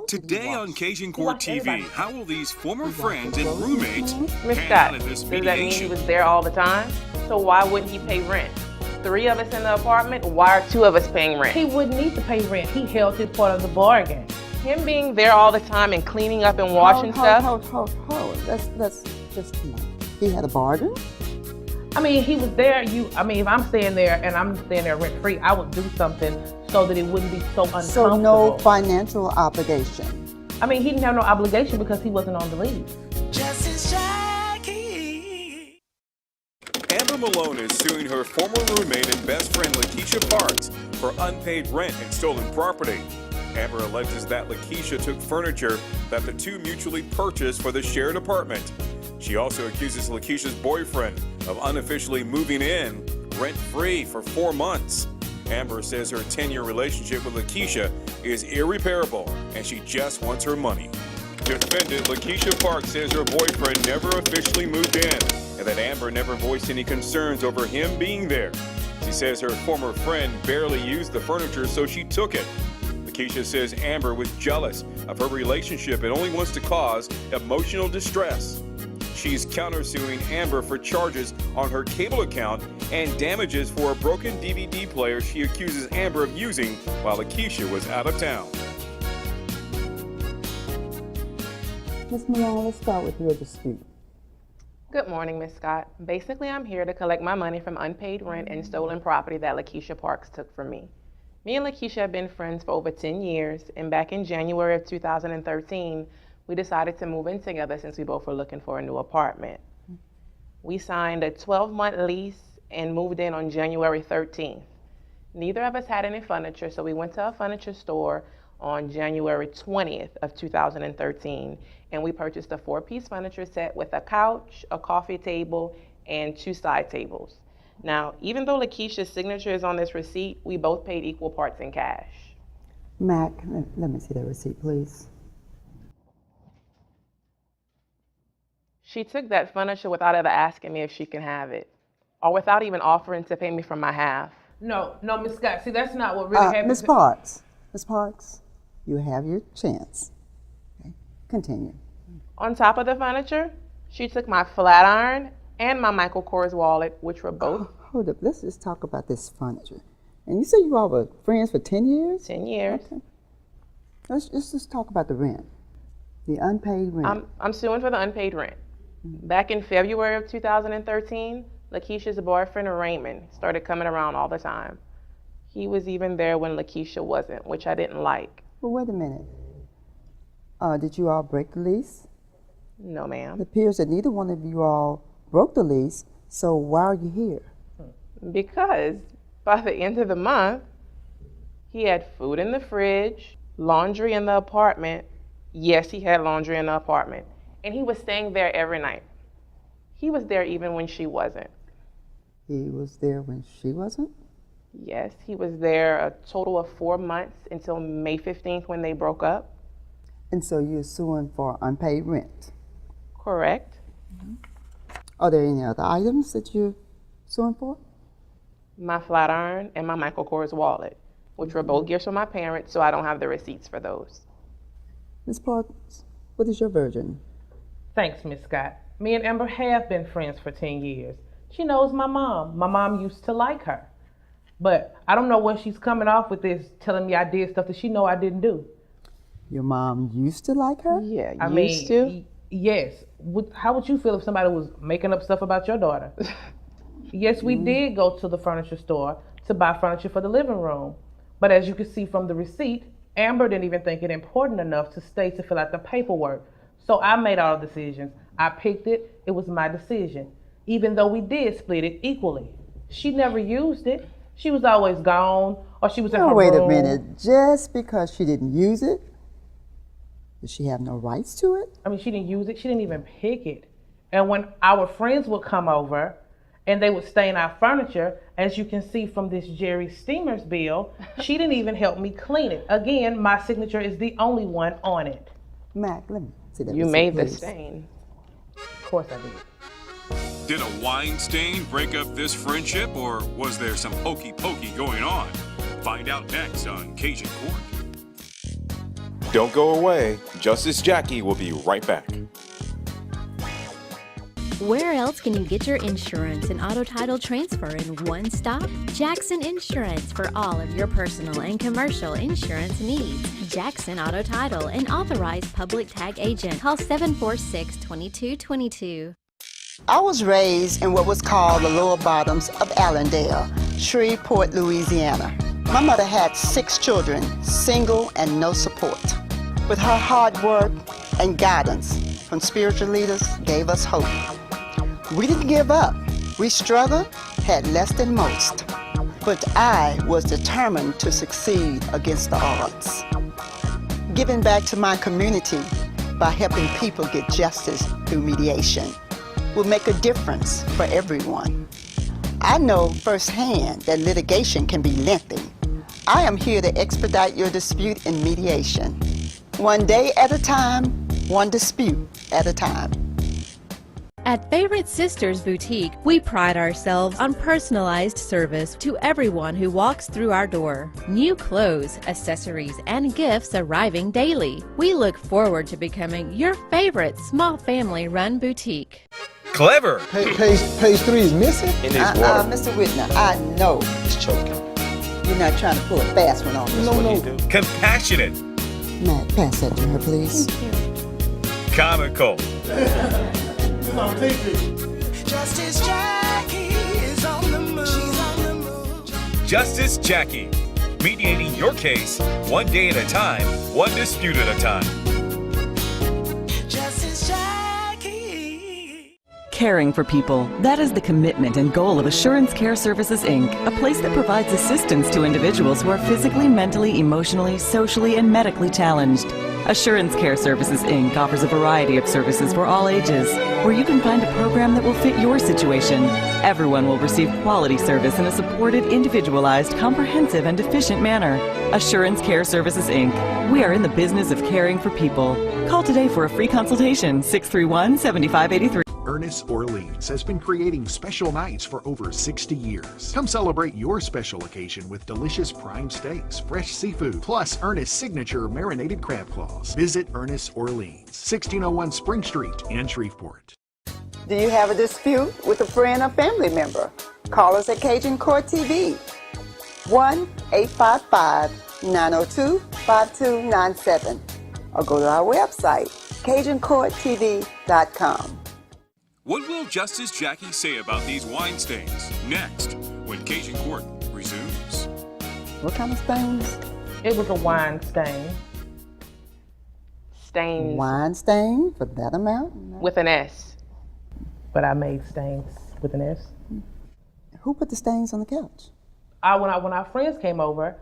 Today on Cajun Court TV, how will these former friends and roommates Miss pan Scott, out in this does that mean he mediation? was there all the time? So why wouldn't he pay rent? 3 of us in the apartment, why are 2 of us paying rent? He wouldn't need to pay rent. He held his part of the bargain. Him being there all the time and cleaning up and washing stuff? Hold. Let's just come on. He had a bargain? I mean, he was there. If I'm staying there and I'm staying there rent free, I would do something so that it wouldn't be so uncomfortable. So no financial obligation? I mean, he didn't have no obligation because he wasn't on the lease. Justice Jackie. Amber Malone is suing her former roommate and best friend Lakeisha Parks for unpaid rent and stolen property. Amber alleges that Lakeisha took furniture that the two mutually purchased for the shared apartment. She also accuses Lakeisha's boyfriend of unofficially moving in rent-free for 4 months. Amber says her 10-year relationship with Lakeisha is irreparable and she just wants her money. Defendant Lakeisha Parks says her boyfriend never officially moved in and that Amber never voiced any concerns over him being there. She says her former friend barely used the furniture, so she took it. Lakeisha says Amber was jealous of her relationship and only wants to cause emotional distress. She's countersuing Amber for charges on her cable account and damages for a broken DVD player she accuses Amber of using while Lakeisha was out of town. Ms. Malone, let's start with your dispute. Good morning, Miss Scott. Basically, I'm here to collect my money from unpaid rent and stolen property that Lakeisha Parks took from me. Me and Lakeisha have been friends for over 10 years, and back in January of 2013, we decided to move in together since we both were looking for a new apartment. We signed a 12-month lease and moved in on January 13th. Neither of us had any furniture, so we went to a furniture store on January 20th of 2013, and we purchased a 4-piece furniture set with a couch, a coffee table, and 2 side tables. Now, even though Lakeisha's signature is on this receipt, we both paid equal parts in cash. Mac, let me see that receipt, please. She took that furniture without ever asking me if she can have it, or without even offering to pay me for my half. No, Miss Scott. See, that's not what really happened. Ms. Parks, you have your chance. Okay, continue. On top of the furniture, she took my flat iron and my Michael Kors wallet, which were both. Hold up, let's just talk about this furniture. And you said you all were friends for 10 years? 10 years. Okay. Let's just talk about the rent, the unpaid rent. I'm suing for the unpaid rent. Back in February of 2013, Lakeisha's boyfriend, Raymond, started coming around all the time. He was even there when Lakeisha wasn't, which I didn't like. Well, wait a minute. Did you all break the lease? No, ma'am. It appears that neither one of you all broke the lease, so why are you here? Because by the end of the month, he had food in the fridge, laundry in the apartment. Yes, he had laundry in the apartment. And he was staying there every night. He was there even when she wasn't. He was there when she wasn't? Yes, he was there a total of 4 months until May 15th when they broke up. And so you're suing for unpaid rent? Correct. Are there any other items that you're suing for? My flat iron and my Michael Kors wallet, which were both gifts from my parents, so I don't have the receipts for those. Ms. Parks, what is your version? Thanks, Miss Scott. Me and Amber have been friends for 10 years. She knows my mom. My mom used to like her. But I don't know where she's coming off with this, telling me I did stuff that she know I didn't do. Your mom used to like her? Yeah, I used to? Yes. How would you feel if somebody was making up stuff about your daughter? Yes, we did go to the furniture store to buy furniture for the living room. But as you can see from the receipt, Amber didn't even think it important enough to stay to fill out the paperwork. So I made all the decisions. I picked it. It was my decision. Even though we did split it equally. She never used it. She was always gone, or she was in her room. Wait a minute. Just because she didn't use it, does she have no rights to it? I mean, she didn't use it. She didn't even pick it. And when our friends would come over and they would stain our furniture, as you can see from this Jerry Steamer's bill, she didn't even help me clean it. Again, my signature is the only one on it. Mac, let me see that. You receipt, made the please. stain. Of course I did. Did a wine stain break up this friendship, or was there some hokey pokey going on? Find out next on Cajun Court. Don't go away. Justice Jackie will be right back. Where else can you get your insurance and auto title transfer in one stop? Jackson Insurance for all of your personal and commercial insurance needs. Jackson Auto Title, an authorized public tag agent. Call 746-2222. I was raised in what was called the lower bottoms of Allendale, Shreveport, Louisiana. My mother had 6 children, single and no support. But her hard work and guidance from spiritual leaders gave us hope. We didn't give up. We struggled, had less than most. But I was determined to succeed against the odds. Giving back to my community by helping people get justice through mediation will make a difference for everyone. I know firsthand that litigation can be lengthy. I am here to expedite your dispute in mediation. One day at a time, one dispute at a time. At Favorite Sisters Boutique, we pride ourselves on personalized service to everyone who walks through our door. New clothes, accessories, and gifts arriving daily. We look forward to becoming your favorite small family-run boutique. Clever. Page 3 is missing? In his water. Mr. Whitner, I know It's choking. you're not trying to pull a fast one on me. No. Compassionate. Matt, pass that to her, please. Comical. Justice Jackie is on the move. She's on the move. Justice Jackie. Mediating your case one day at a time, one dispute at a time. Justice Jackie. Caring for people. That is the commitment and goal of Assurance Care Services, Inc., a place that provides assistance to individuals who are physically, mentally, emotionally, socially, and medically challenged. Assurance Care Services, Inc. offers a variety of services for all ages, where you can find a program that will fit your situation. Everyone will receive quality service in a supported, individualized, comprehensive, and efficient manner. Assurance Care Services, Inc. We are in the business of caring for people. Call today for a free consultation, 631-7583. Ernest Orleans has been creating special nights for over 60 years. Come celebrate your special occasion with delicious prime steaks, fresh seafood, plus Ernest's signature marinated crab claws. Visit Ernest Orleans, 1601 Spring Street in Shreveport. Do you have a dispute with a friend or family member? Call us at Cajun Court TV, 1-855-902-5297, or go to our website, CajunCourtTV.com. What will Justice Jackie say about these wine stains? Next, when Cajun Court resumes. What kind of stains? It was a wine stain Stains Wine stain for that amount? with an S. but I made stains with an S. Who put the stains on the couch? When our friends came over,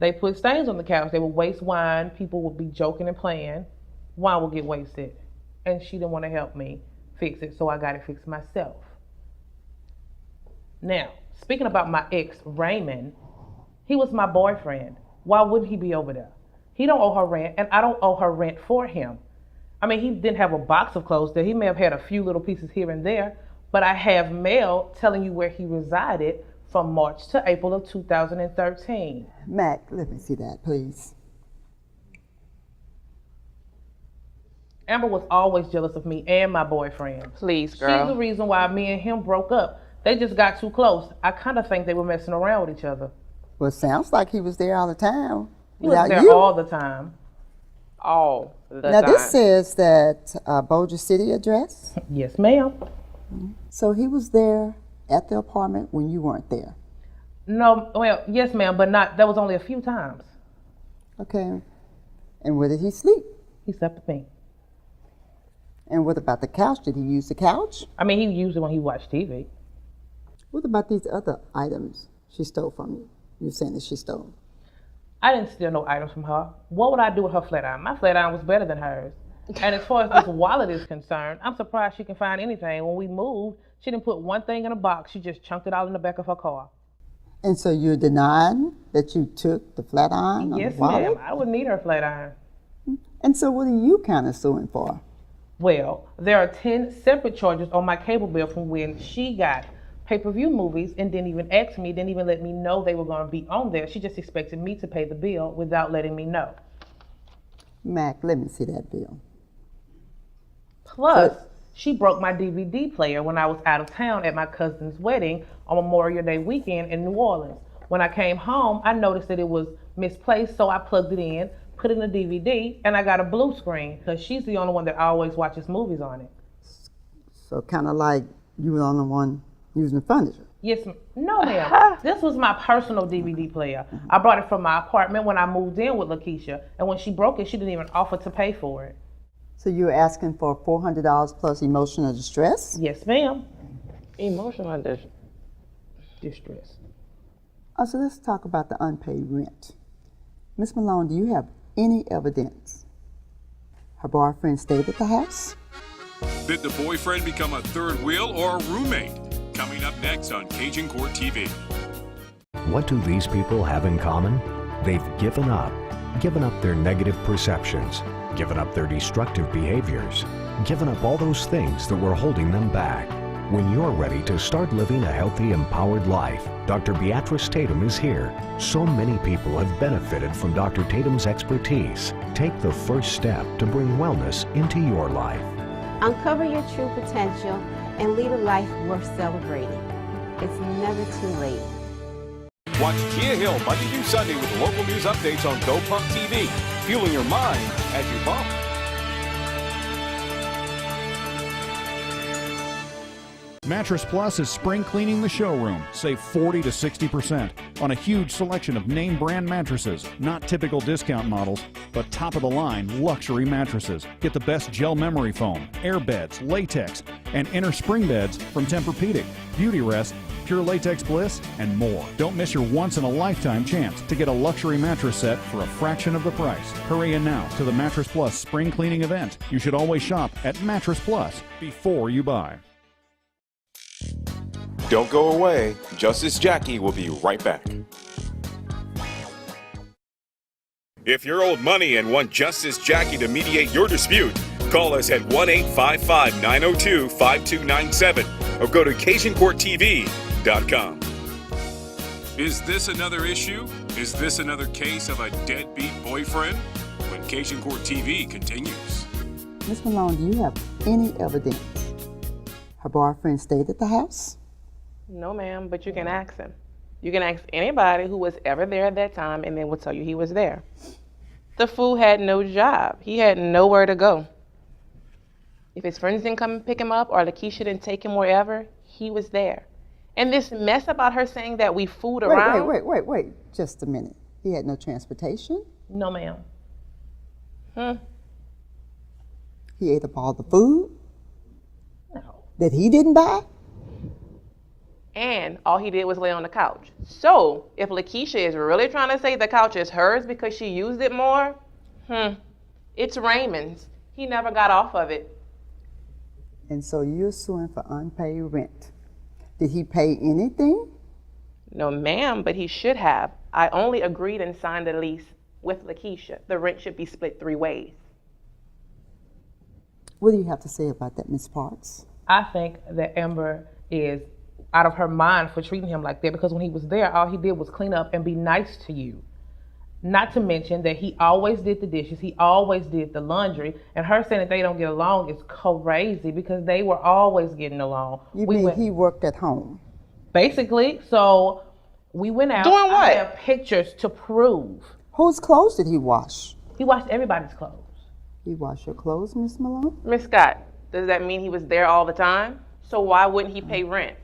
they put stains on the couch. They would waste wine. People would be joking and playing. Wine would get wasted. And she didn't want to help me fix it, so I got it fixed myself. Now, speaking about my ex, Raymond, he was my boyfriend. Why wouldn't he be over there? He don't owe her rent, and I don't owe her rent for him. I mean, he didn't have a box of clothes there. He may have had a few little pieces here and there, but I have mail telling you where he resided from March to April of 2013. Mac, let me see that, please. Amber was always jealous of me and my boyfriend. Please, She's girl. the reason why me and him broke up. They just got too close. I kind of think they were messing around with each other. Well, it sounds like he was there all the time. He was there you. all the time. All the Now, time. this says that Bossier City address. Yes, ma'am. So he was there at the apartment when you weren't there. No, well, yes, ma'am, but not. That was only a few times. Okay. And where did he sleep? He slept with me. And what about the couch? Did he use the couch? I mean, he used it when he watched TV. What about these other items she stole from you? You're saying that she stole. I didn't steal no items from her. What would I do with her flat iron? My flat iron was better than hers. And as far as this wallet is concerned, I'm surprised she can find anything. When we moved, she didn't put one thing in a box. She just chunked it all in the back of her car. And so you're denying that you took the flat iron or Yes, the wallet? ma'am. I would need her flat iron. And so what are you kind of suing for? Well, there are 10 separate charges on my cable bill from when she got pay-per-view movies and didn't even ask me, didn't even let me know they were going to be on there. She just expected me to pay the bill without letting me know. Mac, let me see that bill. Plus, she broke my DVD player when I was out of town at my cousin's wedding on Memorial Day weekend in New Orleans. When I came home, I noticed that it was misplaced, so I plugged it in, put in a DVD, and I got a blue screen because she's the only one that always watches movies on it. So kind of like you were the only one using the furniture. Yes, no ma'am. This was my personal DVD player. I brought it from my apartment when I moved in with Lakeisha, and when she broke it, she didn't even offer to pay for it. So you were asking for $400 plus emotional distress? Yes, ma'am. Emotional Distress. Oh, so let's talk about the unpaid rent. Miss Malone, do you have any evidence her boyfriend stayed at the house? Did the boyfriend become a third wheel or a roommate? Coming up next on Cajun Court TV. What do these people have in common? They've given up their negative perceptions, given up their destructive behaviors, given up all those things that were holding them back. When you're ready to start living a healthy, empowered life, Dr. Beatrice Tatum is here. So many people have benefited from Dr. Tatum's expertise. Take the first step to bring wellness into your life. Uncover your true potential and lead a life worth celebrating. It's never too late. Watch Kia Hill Monday through Sunday with local news updates on Go Pump TV, fueling your mind as you pump. Mattress Plus is spring cleaning the showroom. Save 40 to 60% on a huge selection of name brand mattresses, not typical discount models, but top of the line luxury mattresses. Get the best gel memory foam, air beds, latex, and inner spring beds from Tempur-Pedic, Beauty Rest, Pure Latex Bliss, and more. Don't miss your once in a lifetime chance to get a luxury mattress set for a fraction of the price. Hurry in now to the Mattress Plus spring cleaning event. You should always shop at Mattress Plus before you buy. Don't go away. Justice Jackie will be right back. If you're owed money and want Justice Jackie to mediate your dispute, call us at 1-855-902-5297 or go to CajunCourtTV.com. Is this another issue? Is this another case of a deadbeat boyfriend? When Cajun Court TV continues. Miss Malone, do you have any evidence her boyfriend stayed at the house? No, ma'am, but you can ask him. You can ask anybody who was ever there at that time and they will tell you he was there. The fool had no job. He had nowhere to go. If his friends didn't come and pick him up or Lakeisha didn't take him wherever, he was there. And this mess about her saying that we fooled around. Wait. Just a minute. He had no transportation? No, ma'am. He ate up all the food? No. That he didn't buy? And all he did was lay on the couch. So, if Lakeisha is really trying to say the couch is hers because she used it more, it's Raymond's. He never got off of it. And so you're suing for unpaid rent. Did he pay anything? No, ma'am, but he should have. I only agreed and signed a lease with Lakeisha. The rent should be split 3 ways. What do you have to say about that, Ms. Parks? I think that Amber is out of her mind for treating him like that, because when he was there, all he did was clean up and be nice to you. Not to mention that he always did the dishes, he always did the laundry, and her saying that they don't get along is crazy because they were always getting along. You mean he worked at home? Basically, so we went out. Doing what? I have pictures to prove. Whose clothes did he wash? He washed everybody's clothes. He washed your clothes, Miss Malone? Miss Scott, does that mean he was there all the time? So why wouldn't he pay rent?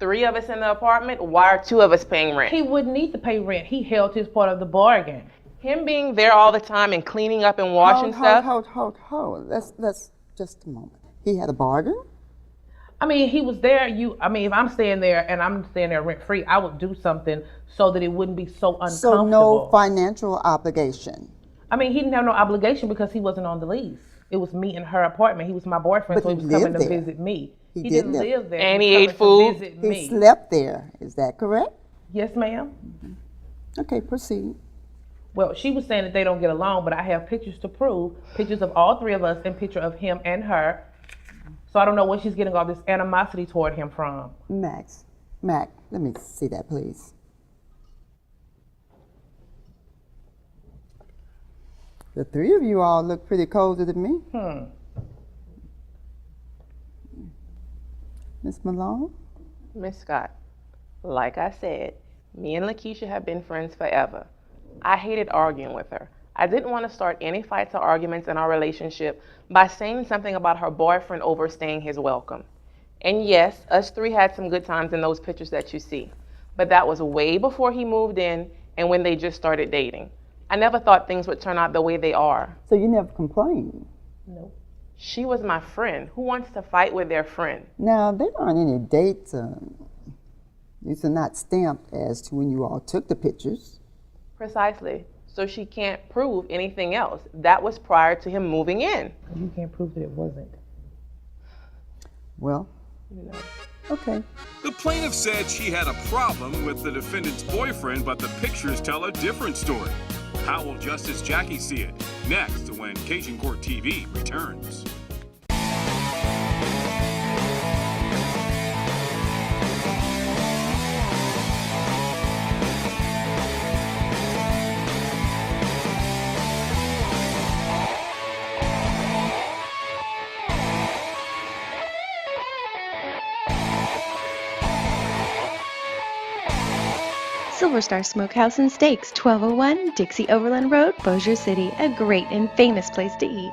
3 of us in the apartment, why are 2 of us paying rent? He wouldn't need to pay rent. He held his part of the bargain. Him being there all the time and cleaning up and washing stuff? Hold. Let's just a moment. He had a bargain? I mean, he was there. If I'm staying there and I'm staying there rent free, I would do something so that it wouldn't be so uncomfortable. So no financial obligation? I mean, he didn't have no obligation because he wasn't on the lease. It was me and her apartment. He was my boyfriend, so he was coming to visit me. He didn't live there. And he ate food? He slept there. Is that correct? Yes, ma'am. Okay, proceed. Well, she was saying that they don't get along, but I have pictures to prove, pictures of all 3 of us and picture of him and her. So I don't know where she's getting all this animosity toward him from. Mac, let me see that, please. The three of you all look pretty cozy to me. Miss Malone? Miss Scott, like I said, me and Lakeisha have been friends forever. I hated arguing with her. I didn't want to start any fights or arguments in our relationship by saying something about her boyfriend overstaying his welcome. And yes, us three had some good times in those pictures that you see. But that was way before he moved in and when they just started dating. I never thought things would turn out the way they are. So you never complained? No. She was my friend. Who wants to fight with their friend? Now, there aren't any dates. These are not stamped as to when you all took the pictures. Precisely. So she can't prove anything else. That was prior to him moving in. You can't prove that it wasn't. Well, okay. The plaintiff said she had a problem with the defendant's boyfriend, but the pictures tell a different story. How will Justice Jackie see it? Next, when Cajun Court TV returns. Silver Star Smokehouse and Steaks, 1201 Dixie Overland Road, Bossier City, a great and famous place to eat.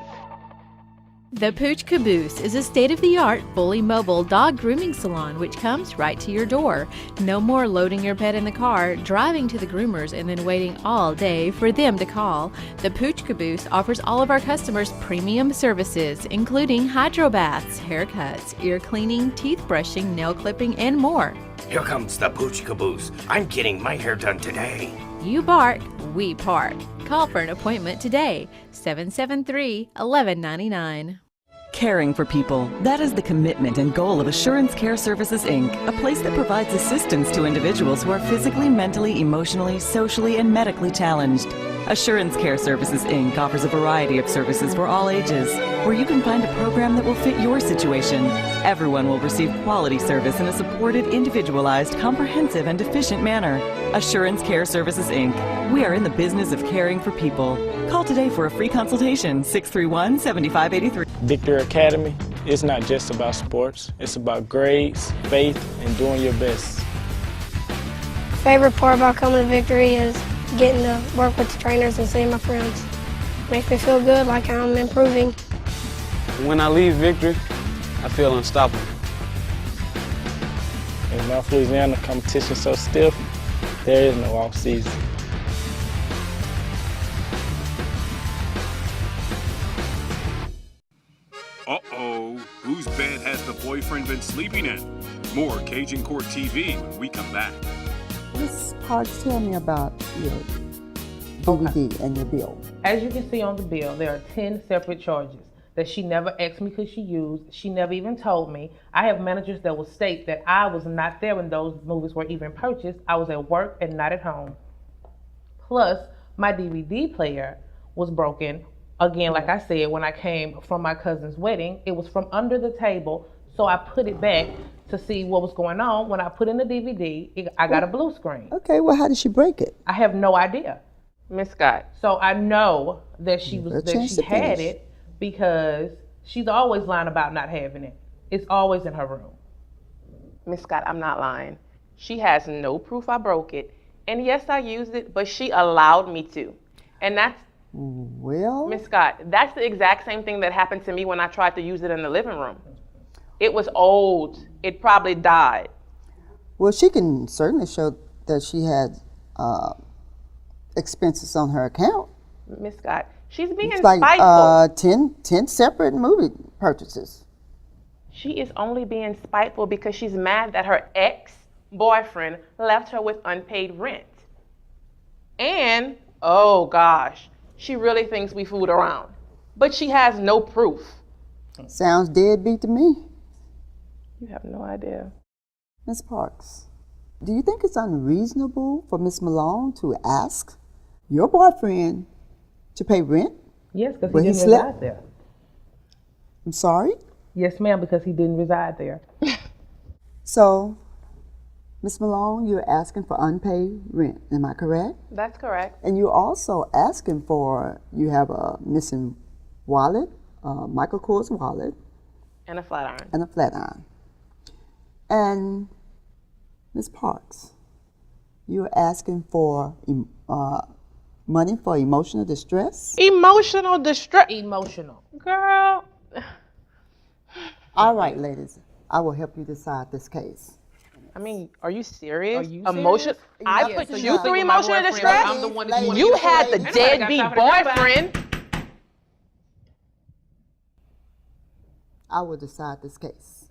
The Pooch Caboose is a state-of-the-art, fully mobile dog grooming salon which comes right to your door. No more loading your pet in the car, driving to the groomers, and then waiting all day for them to call. The Pooch Caboose offers all of our customers premium services, including hydro baths, haircuts, ear cleaning, teeth brushing, nail clipping, and more. Here comes the Pooch Caboose. I'm getting my hair done today. You bark, we park. Call for an appointment today, 773-1199. Caring for people. That is the commitment and goal of Assurance Care Services, Inc., a place that provides assistance to individuals who are physically, mentally, emotionally, socially, and medically challenged. Assurance Care Services, Inc. offers a variety of services for all ages, where you can find a program that will fit your situation. Everyone will receive quality service in a supported, individualized, comprehensive, and efficient manner. Assurance Care Services, Inc. We are in the business of caring for people. Call today for a free consultation, 631-7583. Victory Academy is not just about sports. It's about grades, faith, and doing your best. Favorite part about coming to Victory is getting to work with the trainers and seeing my friends. Makes me feel good, like I'm improving. When I leave Victory, I feel unstoppable. In North Louisiana, competition's so stiff, there is no off season. Uh-oh, whose bed has the boyfriend been sleeping in? More Cajun Court TV when we come back. Miss Parks, tell me about your DVD and your bill. As you can see on the bill, there are 10 separate charges that she never asked me could she use. She never even told me. I have managers that will state that I was not there when those movies were even purchased. I was at work and not at home. Plus, my DVD player was broken. Again, like I said, when I came from my cousin's wedding, it was from under the table, so I put it back to see what was going on. When I put in the DVD, I got a blue screen. Okay, well, how did she break it? I have no idea. Miss Scott. So I know that she had it because she's always lying about not having it. It's always in her room. Miss Scott, I'm not lying. She has no proof I broke it. And yes, I used it, but she allowed me to. And that's, well, Miss Scott, that's the exact same thing that happened to me when I tried to use it in the living room. It was old. It probably died. Well, she can certainly show that she had expenses on her account. Miss Scott, she's being it's like, spiteful. 10 separate movie purchases. She is only being spiteful because she's mad that her ex-boyfriend left her with unpaid rent. And, oh gosh, she really thinks we fooled around. But she has no proof. Sounds deadbeat to me. You have no idea. Ms. Parks, do you think it's unreasonable for Miss Malone to ask your boyfriend to pay rent? Yes, because where he didn't slept? reside there. I'm sorry? Yes, ma'am, because he didn't reside there. So, Ms. Malone, you're asking for unpaid rent, am I correct? That's correct. And you're also asking for, you have a missing wallet, Michael Kors wallet. And a flat iron. And a flat iron. And Ms. Parks, you're asking for money for emotional distress? Emotional distress? Emotional. Girl. All right, ladies, I will help you decide this case. I mean, are you serious? Are you Emotion? serious? I Yeah, put so you you're through thinking my emotional boyfriend, distress? I'm the one that you You wanna had the get away. Ain't nobody deadbeat got time for that. boyfriend. I will decide this case.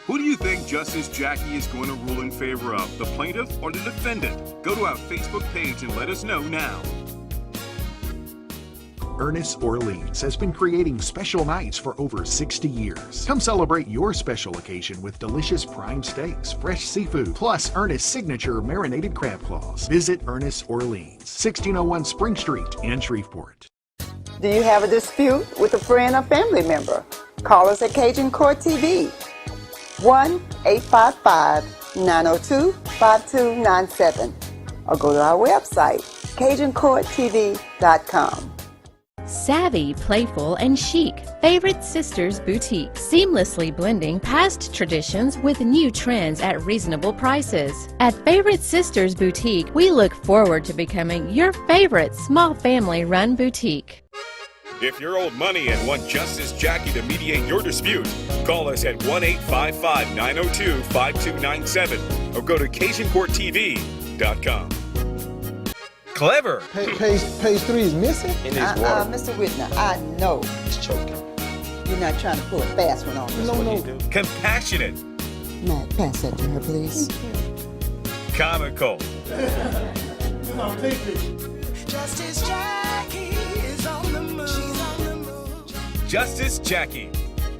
Who do you think Justice Jackie is going to rule in favor of, the plaintiff or the defendant? Go to our Facebook page and let us know now. Ernest Orleans has been creating special nights for over 60 years. Come celebrate your special occasion with delicious prime steaks, fresh seafood, plus Ernest's signature marinated crab claws. Visit Ernest Orleans, 1601 Spring Street in Shreveport. Do you have a dispute with a friend or family member? Call us at Cajun Court TV, 1-855-902-5297, or go to our website, CajunCourtTV.com. Savvy, playful, and chic. Favorite Sisters Boutique. Seamlessly blending past traditions with new trends at reasonable prices. At Favorite Sisters Boutique, we look forward to becoming your favorite small family-run boutique. If you're owed money and want Justice Jackie to mediate your dispute, call us at 1-855-902-5297 or go to CajunCourtTV.com. Clever. Page 3 is missing? It is water. Mr. Whitner, I know It's choking. you're not trying to pull a fast one on us. No. Compassionate. Matt, pass that to her, please. Comical. Justice Jackie is on the move. She's on the move. Justice Jackie.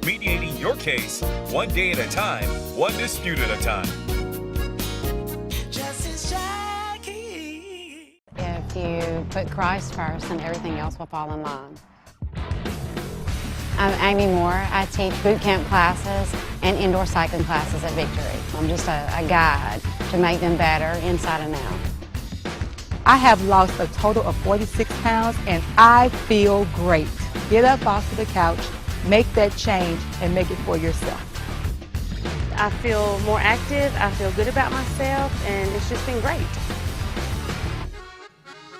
Mediating your case one day at a time, one dispute at a time. Justice Jackie. If you put Christ first, then everything else will fall in line. I'm Amy Moore. I teach boot camp classes and indoor cycling classes at Victory. I'm just a guide to make them better inside and out. I have lost a total of 46 pounds and I feel great. Get up off of the couch, make that change, and make it for yourself. I feel more active, I feel good about myself, and it's just been great.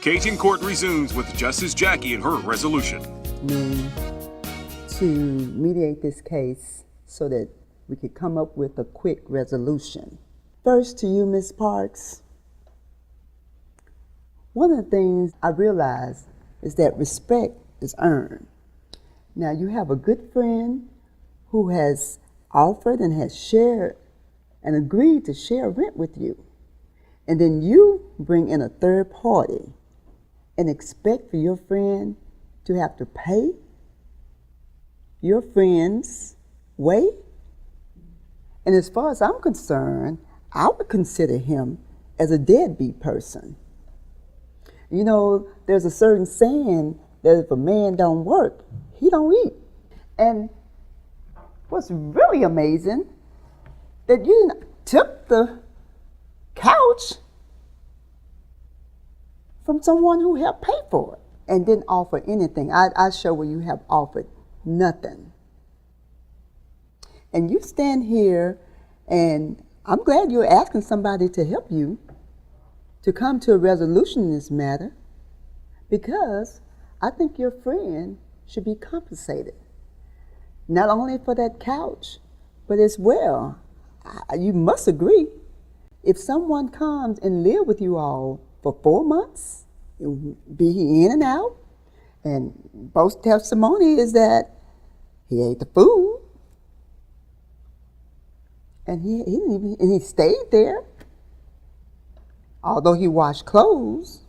Cajun Court resumes with Justice Jackie and her resolution. Me to mediate this case so that we could come up with a quick resolution. First to you, Ms. Parks. One of the things I realize is that respect is earned. Now, you have a good friend who has offered and has shared and agreed to share rent with you. And then you bring in a third party and expect for your friend to have to pay your friend's way? And as far as I'm concerned, I would consider him as a deadbeat person. You know, there's a certain saying that if a man don't work, he don't eat. And what's really amazing, that you didn't tip the couch from someone who helped pay for it and didn't offer anything. I show where you have offered nothing. And you stand here, and I'm glad you're asking somebody to help you to come to a resolution in this matter, because I think your friend should be compensated. Not only for that couch, but as well, you must agree, if someone comes and live with you all for 4 months, be he in and out, and both testimony is that he ate the food, and he didn't even, and he stayed there, although he washed clothes.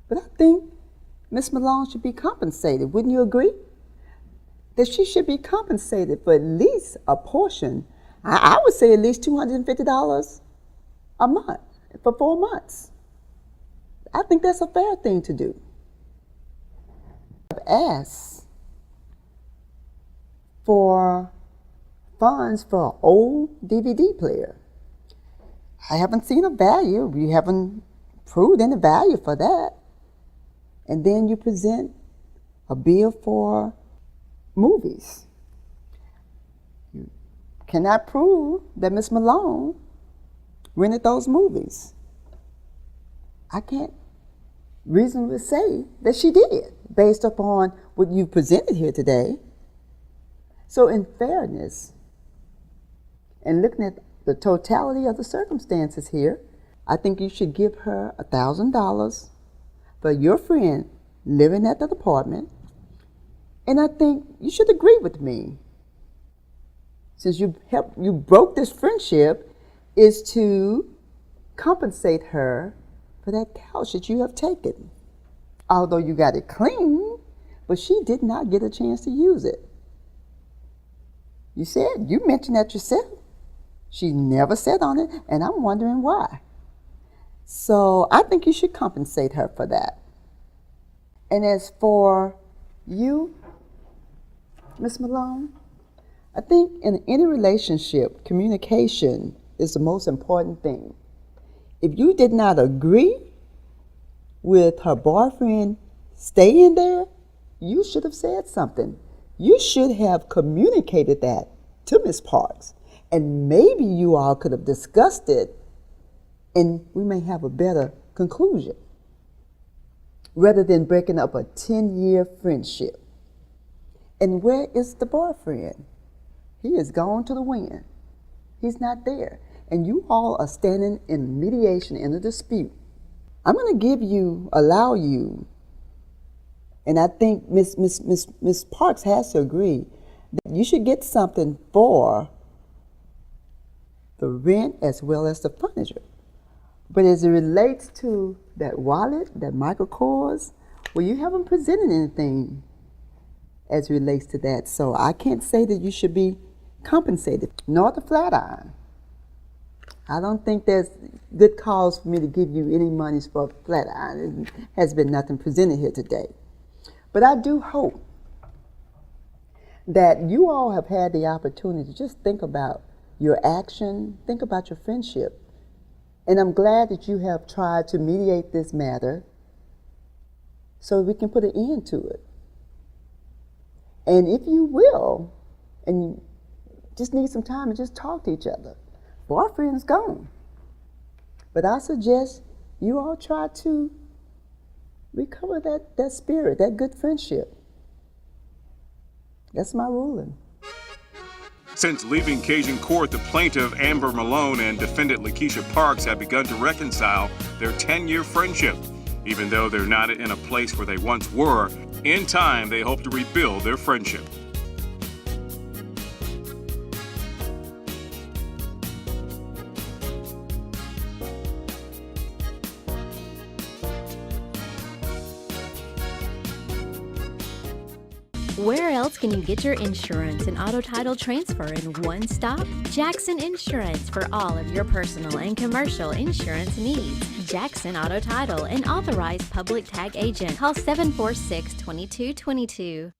But I think Miss Malone should be compensated. Wouldn't you agree? That she should be compensated for at least a portion. I would say at least $250 a month for 4 months. I think that's a fair thing to do. I've asked for funds for an old DVD player. I haven't seen a value. You haven't proved any value for that. And then you present a bill for movies. You cannot prove that Ms. Malone rented those movies. I can't reasonably say that she did, based upon what you presented here today. So in fairness, and looking at the totality of the circumstances here, I think you should give her $1,000 for your friend living at the apartment. And I think you should agree with me, since you broke this friendship, is to compensate her for that couch that you have taken. Although you got it clean, but she did not get a chance to use it. You mentioned that yourself. She never sat on it, and I'm wondering why. So I think you should compensate her for that. And as for you, Ms. Malone, I think in any relationship, communication is the most important thing. If you did not agree with her boyfriend staying there, you should have said something. You should have communicated that to Ms. Parks. And maybe you all could have discussed it, and we may have a better conclusion, rather than breaking up a 10-year friendship. And where is the boyfriend? He is gone to the wind. He's not there. And you all are standing in mediation in a dispute. I'm going to allow you, and I think Ms. Parks has to agree, that you should get something for the rent as well as the furniture. But as it relates to that wallet, that Michael Kors, well, you haven't presented anything as it relates to that. So I can't say that you should be compensated, nor the flat iron. I don't think there's good cause for me to give you any monies for a flat iron. It has been nothing presented here today. But I do hope that you all have had the opportunity to just think about your action, think about your friendship. And I'm glad that you have tried to mediate this matter so we can put an end to it. And if you will, and you just need some time to just talk to each other, boyfriend's gone. But I suggest you all try to recover that spirit, that good friendship. That's my ruling. Since leaving Cajun court, the plaintiff, Amber Malone, and defendant, Lakeisha Parks, have begun to reconcile their 10-year friendship. Even though they're not in a place where they once were, in time they hope to rebuild their friendship. Where else can you get your insurance and auto title transfer in one stop? Jackson Insurance for all of your personal and commercial insurance needs. Jackson Auto Title, an authorized public tag agent. Call 746-2222.